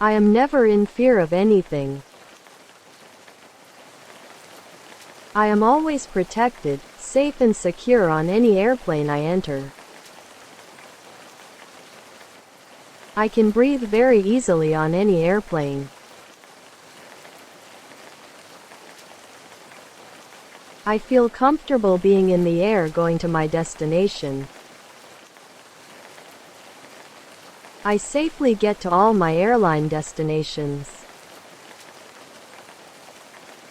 I am never in fear of anything. I am always protected, safe and secure on any airplane I enter. I can breathe very easily on any airplane. I feel comfortable being in the air going to my destination. I safely get to all my airline destinations.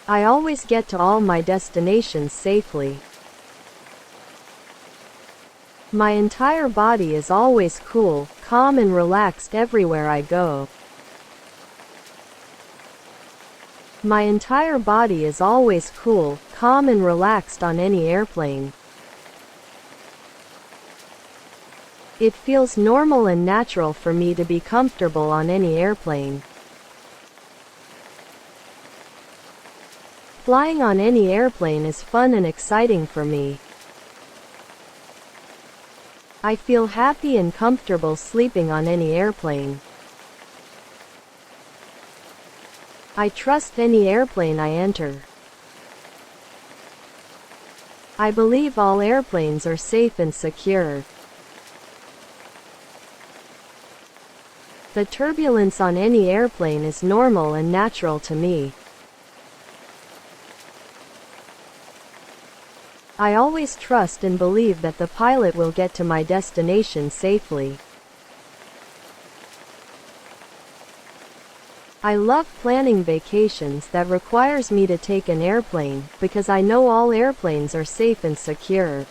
I always get to all my destinations safely. My entire body is always cool, calm and relaxed everywhere I go. My entire body is always cool, calm and relaxed on any airplane. It feels normal and natural for me to be comfortable on any airplane. Flying on any airplane is fun and exciting for me. I feel happy and comfortable sleeping on any airplane. I trust any airplane I enter. I believe all airplanes are safe and secure. The turbulence on any airplane is normal and natural to me. I always trust and believe that the pilot will get to my destination safely. I love planning vacations that requires me to take an airplane, because I know all airplanes are safe and secure.